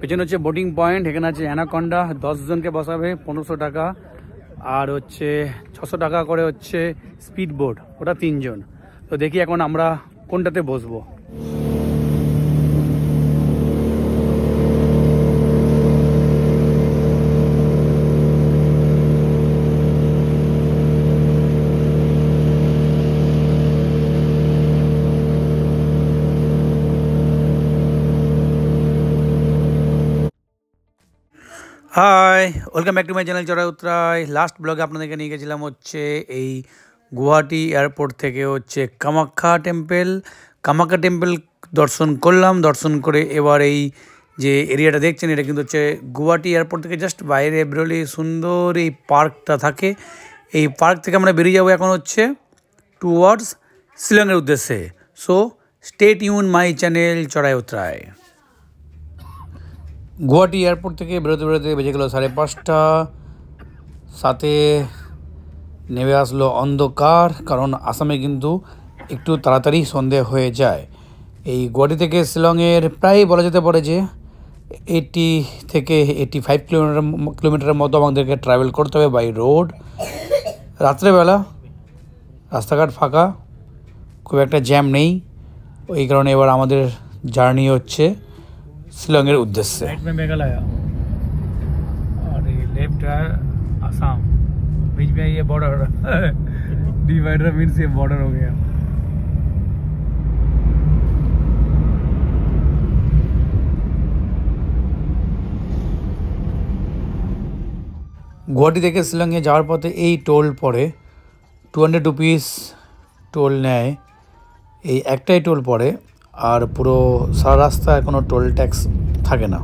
পেছনে হচ্ছে boating point, এখানে আছে অ্যানাকন্ডা, 10 জনকে বসাবে 1500 টাকা, আর হচ্ছে 600 টাকা করে হচ্ছে স্পিড বোট, ওটা 3 জন। তো দেখি এখন আমরা কোনটাতে বসবো। Hi, welcome back to my channel চড়াই উতরাই। লাস্ট ব্লগে আপনাদেরকে নিয়ে গেছিলাম হচ্ছে এই গুয়াহাটি এয়ারপোর্ট থেকে হচ্ছে কামাখ্যা টেম্পল দর্শন করলাম। দর্শন করে এবার এই যে এরিয়াটা দেখছেন, এটা কিন্তু হচ্ছে গুয়াহাটি এয়ারপোর্ট থেকে জাস্ট বাইরে বেরোলেই সুন্দর এই পার্কটা থাকে। এই পার্ক থেকে আমরা বেরিয়ে যাবো এখন হচ্ছে টুয়ার্ডস শিলংয়ের উদ্দেশ্যে। সো স্টে টিউন মাই চ্যানেল চড়াই উতরাই। গুয়াহাটি এয়ারপোর্ট থেকে বেরোতে বেরোতে বেজে গেল 5:30। সাথে নেমে আসলো অন্ধকার, কারণ আসামে কিন্তু একটু তাড়াতাড়ি সন্ধে হয়ে যায়। এই গুয়াহাটি থেকে শিলংয়ের প্রায় বলা যেতে পারে যে 80 থেকে 85 কিলোমিটারের মতো আমাদেরকে ট্রাভেল করতে হবে বাই রোড। রাত্রেবেলা রাস্তাঘাট ফাঁকা, খুব একটা জ্যাম নেই, ওই কারণে এবার আমাদের জার্নি হচ্ছে शिलोंगेर उद्देश्य। राइट में मेघालय और ये लेफ्ट है असम, बीच में ये बॉर्डर डिवाइडर मीन्स ये बॉर्डर हो गया। गुवाहाटी থেকে শিলংয়ে যাওয়ার পথে এই টোল পড়ে 200 রুপিস টোল নেয়, এই একটাই টোল পড়ে, আর পুরো সারা রাস্তায় কোনো টোল ট্যাক্স থাকে না।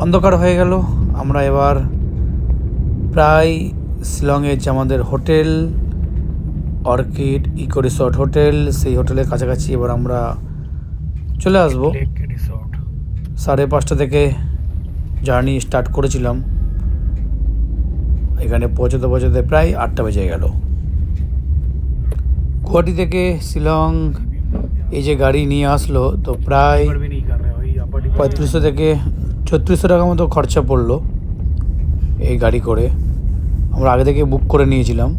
অন্ধকার হয়ে গেল, আমরা এবার প্রায় শিলংয়ে যে আমাদের hotel Orchid Eco Resort hotel, সেই হোটেলের কাছাকাছি এবার আমরা চলে আসবো। 5:30 থেকে জার্নি স্টার্ট করেছিলাম, এখানে পৌঁছতে পৌঁছতে প্রায় 8টা বেজে গেল। গুয়াহাটি থেকে শিলং এই যে গাড়ি নিয়ে আসলো, তো প্রায় 3500 থেকে 3600 টাকা মতো খরচা পড়লো এই গাড়ি করে। আমরা আগে থেকে বুক করে নিয়েছিলাম,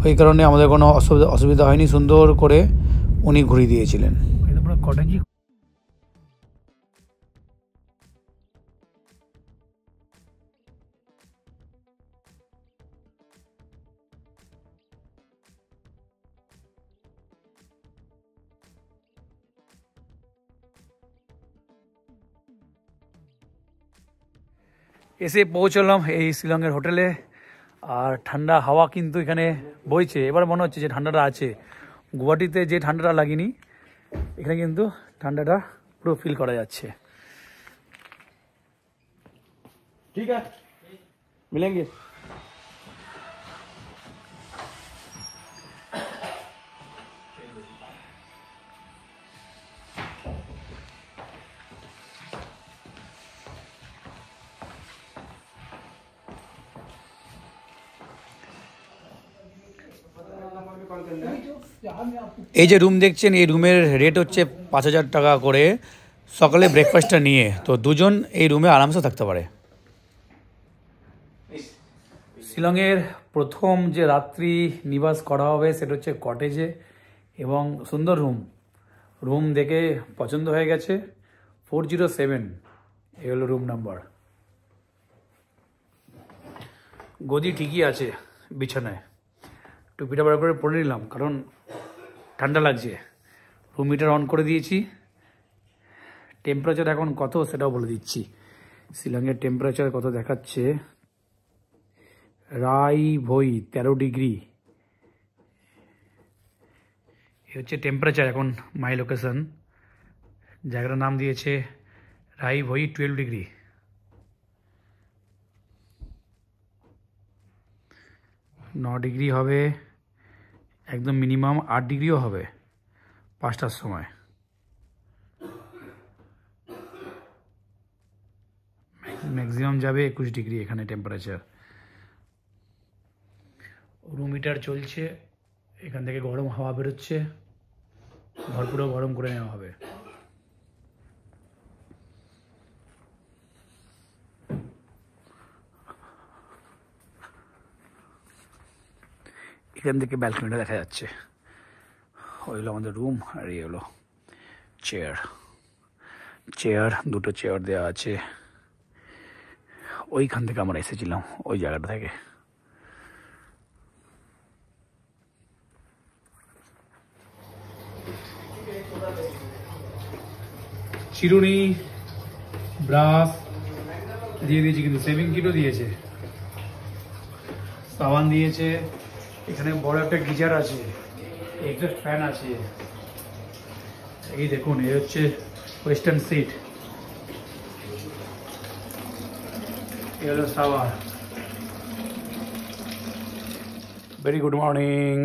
ওই কারণে আমাদের কোনো অসুবিধা হয়নি, সুন্দর করে উনি ঘুরিয়ে দিয়েছিলেন। এসে পৌঁছলাম এই শিলংয়ের হোটেলে, আর ঠান্ডা হাওয়া কিন্তু এখানে বইছে। এবার মনে হচ্ছে যে ঠান্ডাটা আছে, গুয়াহাটিতে যে ঠান্ডাটা লাগেনি, এখানে কিন্তু ঠান্ডাটা পুরো ফিল করা যাচ্ছে। ঠিক আছে, মিলেঙ্গে। এই যে রুম দেখছেন, এই রুমের রেট হচ্ছে 5000 টাকা করে সকালে ব্রেকফাস্টটা নিয়ে, তো দুজন এই রুমে আরামসে থাকতে পারে। শিলংয়ের প্রথম যে রাত্রি নিবাস করা হবে সেটা হচ্ছে কটেজে, এবং সুন্দর রুম দেখে পছন্দ হয়ে গেছে। 407 এই হলো রুম নাম্বার। গদি ঠিকই আছে বিছানায়, টুপিটা বার করে পরে নিলাম কারণ ঠান্ডা লাগছে। রুম হিটার অন করে দিয়েছি। টেম্পারেচার এখন কত সেটাও বলে দিচ্ছি। শিলংয়ের টেম্পারেচার কত দেখাচ্ছে, রাই ভই 13 ডিগ্রি এ হচ্ছে টেম্পারেচার এখন। মাই লোকেশন, জায়গাটার নাম দিয়েছে রাই ভই 12 ডিগ্রি। ডিগ্রি হবে একদম মিনিমাম, 8 ডিগ্রিও হবে 5টার সময়। ম্যাক্সিমাম যাবে 21 ডিগ্রি এখানে টেম্পারেচার। রুম হিটার চলছে, এখান থেকে গরম হাওয়া বেরোচ্ছে, ঘর পুরো গরম করে নেওয়া হবে। এখান থেকে ব্যালকনিটা দেখা যাচ্ছে। ওই হলো আমাদের রুম, আর এই হলো চেয়ার, দুটো চেয়ার দেওয়া আছে। ওইখান থেকে আমরা এসেছিলাম, ওই জায়গাটা থেকে। চিরুনি, ব্রাশ দিয়ে দিয়েছে, কিন্তু সেভিং কিটও দিয়েছে, সাবান দিয়েছে। এখানে বড় একটা গিজার আছে, এক্সস্ট ফ্যান আছে। এই দেখুন, এই হচ্ছে ওয়েস্টার্ন সিট, এই হলো সাবান। Very good morning.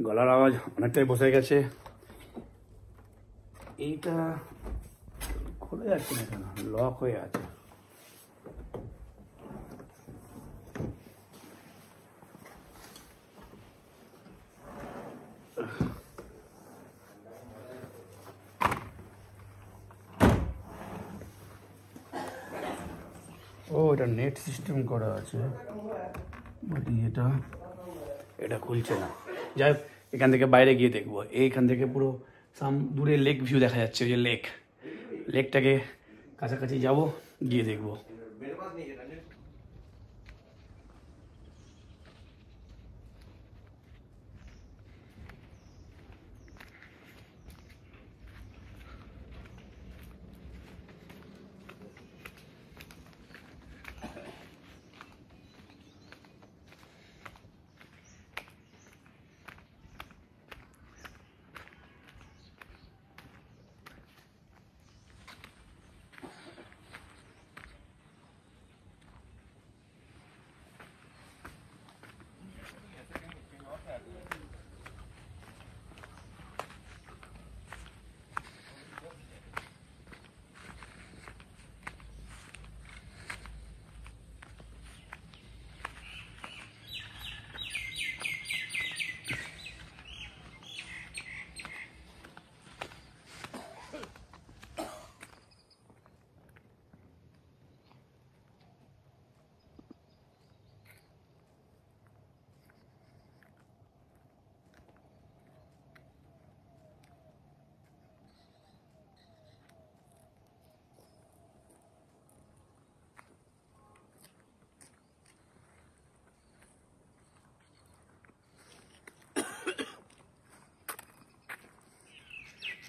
গলার আওয়াজ অনেকটাই বসে গেছে। এইটা খুলে যাচ্ছে না কেন, লক হয়ে আছে। ও, এটা নেট সিস্টেম করা আছে, বাট এটা খুলছে না। যাই হোক, এখান থেকে বাইরে গিয়ে দেখবো। এইখান থেকে পুরো দূরে লেক ভিউ দেখা যাচ্ছে, ওই যে লেকটাকে কাছাকাছি যাব, গিয়ে দেখবো।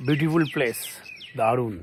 বিউটিফুল প্লেস, দারুণ।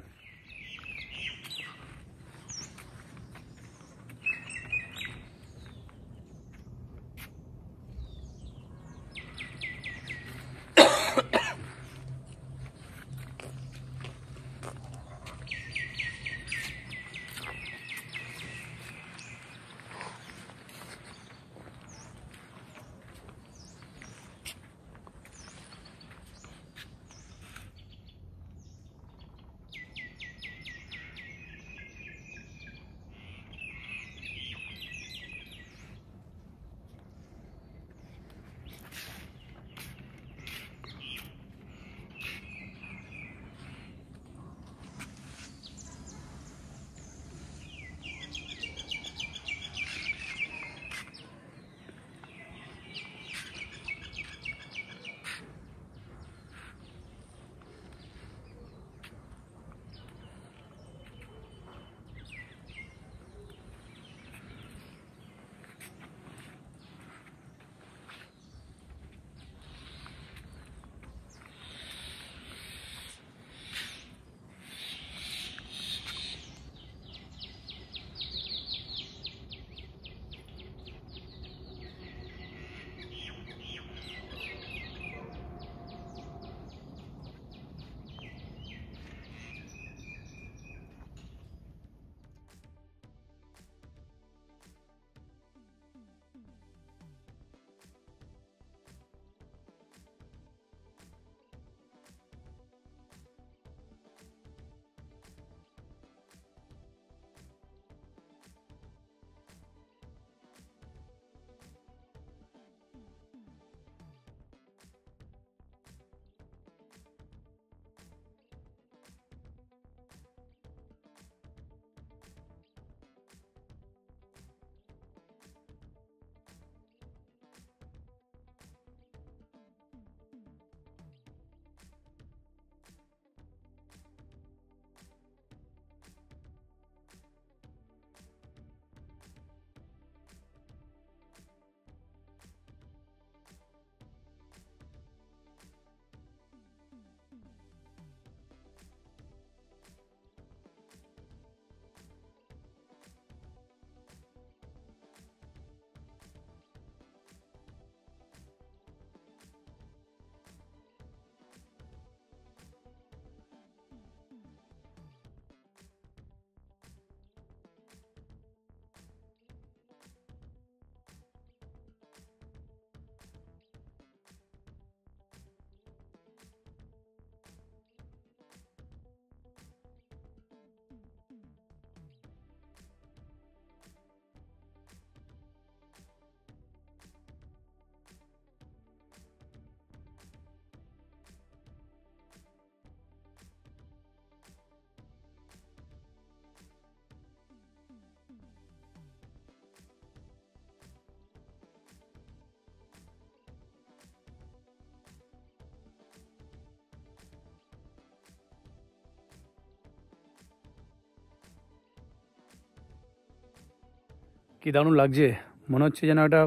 কি দারুণ লাগছে, মনে হচ্ছে যেন এটা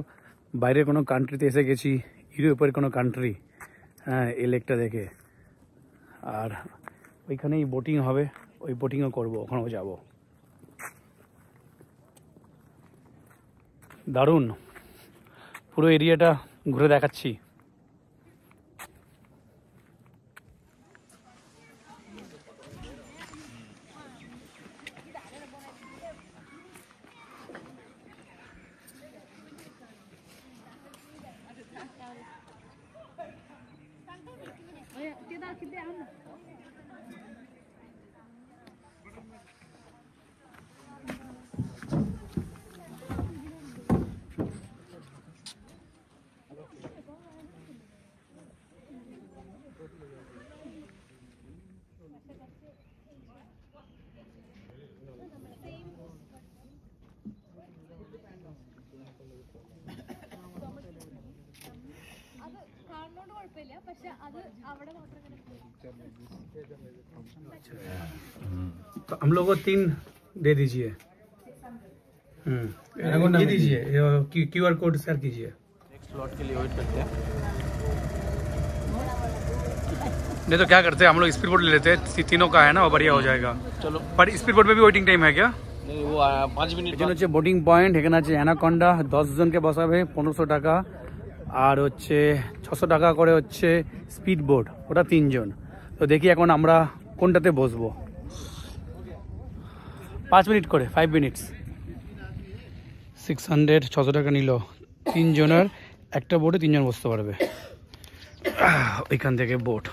বাইরের কোনো কান্ট্রিতে এসে গেছি, ইউরোপের কোনো কান্ট্রি। হ্যাঁ, এই লেকটা দেখে। আর ওইখানেই বোটিং হবে, ওই বোটিংও করবো, ওখানেও যাব। দারুণ, পুরো এরিয়াটা ঘুরে দেখাচ্ছি। तो हम लोग को 3 दे दीजिए। ये दीजिए, QR कोड शेयर कीजिए। नेक्स्ट स्लॉट के लिए वेट करते हैं। नहीं तो क्या करते हैं, हम लोग स्पीड बोट ले लेते हैं, तीनों का है ना, वो बढ़िया हो जाएगा। चलो। पर स्पीड बोट में भी वेटिंग टाइम है क्या? नहीं, वो 5 মিনিট। এখানে হচ্ছে বোটিং পয়েন্ট, এখানে আছে অ্যানাকন্ডা, 10 জনকে বসাবে 1500 টাকা, আর হচ্ছে 600 টাকা করে হচ্ছে স্পিড বোট, ওটা 3 জন। তো দেখি এখন আমরা কোনটাতে বসবো। 5 মিনিট করে, 5 মিনিটস। 600 600 টাকা নিল 3 জনের, একটা বোটে 3 জন বসতে পারবে। ওইখান থেকে বোট।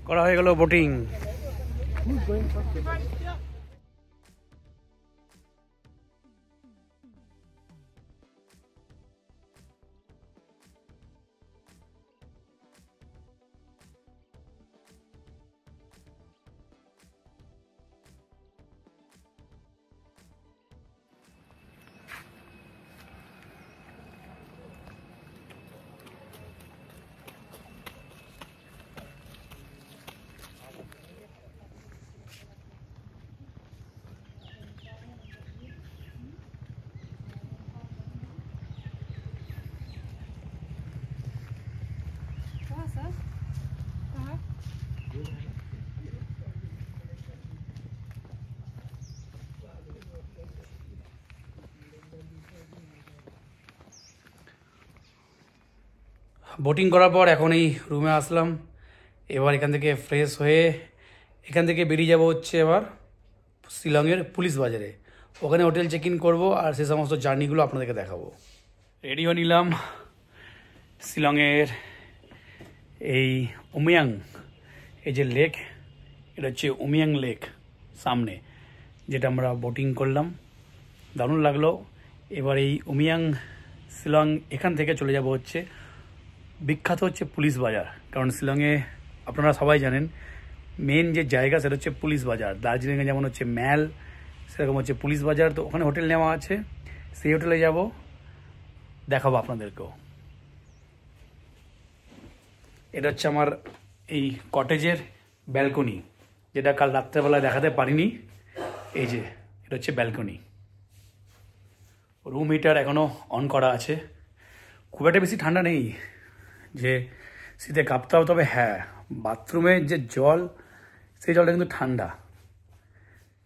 করা হয়ে গেল বোটিং। বোটিং করার পর এখন এই রুমে আসলাম। এবার এখান থেকে ফ্রেশ হয়ে এখান থেকে বেরিয়ে যাব হচ্ছে এবার শিলংয়ের পুলিশ বাজারে। ওখানে হোটেল চেক ইন করবো আর সে সমস্ত জার্নিগুলো আপনাদেরকে দেখাবো। রেডি হয়ে নিলাম। শিলংয়ের এই উমিয়াং, এই যে লেক, এটা হচ্ছে উমিয়াং লেক সামনে, যেটা আমরা বোটিং করলাম, দারুণ লাগলো। এবার এই উমিয়াং শিলং এখান থেকে চলে যাব হচ্ছে বিখ্যাত হচ্ছে পুলিশ বাজার। কারণ শিলংয়ে আপনারা সবাই জানেন মেন যে জায়গা সেটা হচ্ছে পুলিশ বাজার। দার্জিলিংয়ে যেমন হচ্ছে ম্যাল, সেরকম হচ্ছে পুলিশ বাজার। তো ওখানে হোটেল নেওয়া আছে, সেই হোটেলে যাব, দেখাবো আপনাদেরকেও। এটা হচ্ছে আমার এই কটেজের ব্যালকনি, যেটা কাল রাত্রেবেলায় দেখাতে পারিনি। এই যে এটা হচ্ছে ব্যালকনি। রুম হিটার এখনও অন করা আছে। খুব একটা বেশি ঠান্ডা নেই যে শীতে কাঁপতে হবে, তবে হ্যাঁ বাথরুমের যে জল, সেই জলটা কিন্তু ঠান্ডা।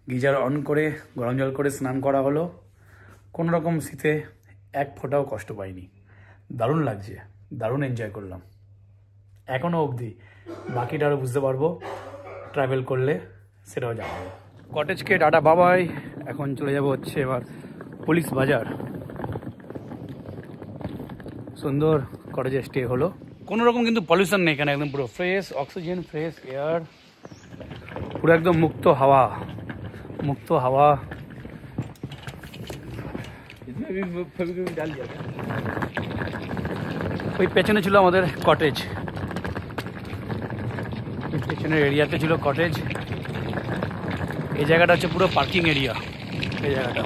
গিজার অন করে গরম জল করে স্নান করা হলো, কোনো রকম শীতে এক ফোঁটাও কষ্ট পাইনি। দারুণ লাগছে, দারুণ এনজয় করলাম এখনও অবধি। বাকিটা আরও বুঝতে পারবো ট্রাভেল করলে, সেটাও জানাবো। কটেজকে টাটা বাবাই। এখন চলে যাব হচ্ছে এবার পুলিশ বাজার। সুন্দর কটেজে স্টে হলো, কোনো রকম কিন্তু পলিউশন নেই এখানে, একদম পুরো ফ্রেশ অক্সিজেন, ফ্রেশ এয়ার, পুরো একদম মুক্ত হাওয়া, মুক্ত হাওয়া। ওই পেছনে ছিল আমাদের কটেজ, পেছনের এরিয়াতে ছিল কটেজ। এই জায়গাটা হচ্ছে পুরো পার্কিং এরিয়া। এই জায়গাটা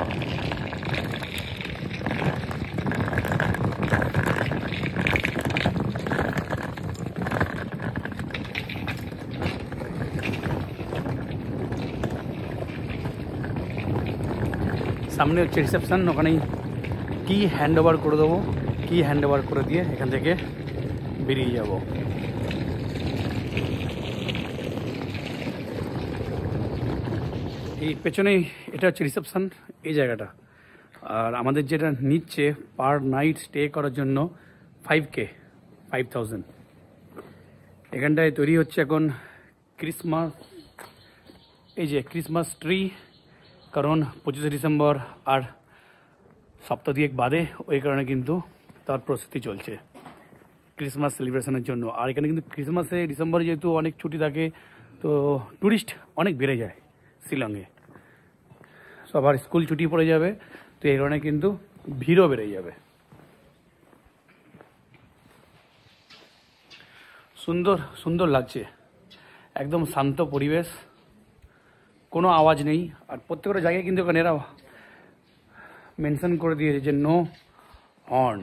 সামনে হচ্ছে রিসেপশন, ওখানেই কি হ্যান্ড ওভার করে দেবো, কি হ্যান্ড ওভার করে দিয়ে এখান থেকে বেরিয়ে যাব। এই পেছনেই এটা হচ্ছে রিসেপশন, এই জায়গাটা। আর আমাদের যেটা নিচ্ছে পার নাইট স্টে করার জন্য 5,000। এখানটায় তৈরি হচ্ছে এখন ক্রিসমাস, এই যে ক্রিসমাস ট্রি। কারণ 25শে ডিসেম্বর আর সপ্তাহ দুয়েক বাদে, ওই কারণে কিন্তু তার প্রস্তুতি চলছে ক্রিসমাস সেলিব্রেশনের জন্য। আর এখানে কিন্তু ক্রিসমাসে ডিসেম্বরে যেহেতু অনেক ছুটি থাকে, তো ট্যুরিস্ট অনেক বেড়ে যায় শিলংয়ে। সবার স্কুল ছুটি পড়ে যাবে, তো এই কারণে কিন্তু ভিড়ও বেড়ে যাবে। সুন্দর সুন্দর লাগছে, একদম শান্ত পরিবেশ, কোনো আওয়াজ নেই। আর প্রত্যেকটা জায়গায় কিন্তু এখানে এরা মেনশন করে দিয়েছে যে নো হর্ন।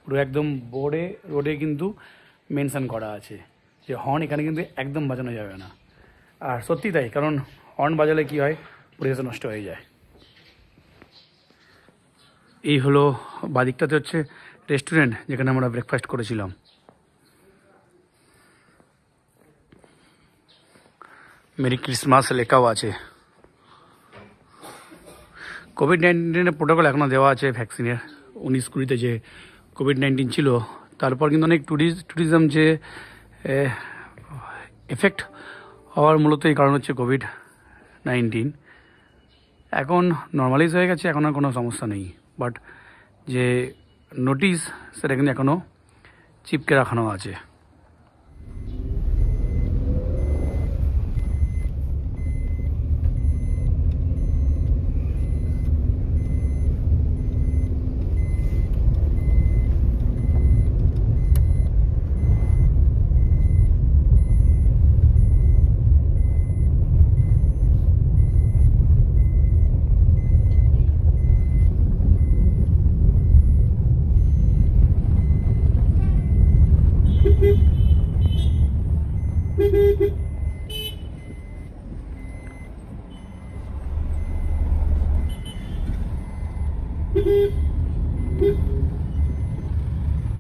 পুরো একদম বোর্ডে রোডে কিন্তু মেনশন করা আছে যে হর্ন এখানে কিন্তু একদম বাজানো যাবে না। আর সত্যি তাই, কারণ হর্ন বাজালে কি হয়, পরিবেশ নষ্ট হয়ে যায়। এই হলো বাদিকটাতে হচ্ছে রেস্টুরেন্ট, যেখানে আমরা ব্রেকফাস্ট করেছিলাম। মেরি ক্রিসমাস লেখাও আছে। কোভিড-19 প্রোটোকল এখনও দেওয়া আছে ভ্যাকসিনের। 19-20 যে কোভিড-19 ছিল, তারপর কিন্তু অনেক ট্যুরিজম যে এফেক্ট হওয়ার মূলত এই কারণ হচ্ছে কোভিড-19। এখন নর্মালাইজ হয়ে গেছে, এখন আর কোনো সমস্যা নেই। বাট যে নোটিশ, সেটা কিন্তু এখনও চিপকে রাখানো আছে। Beep.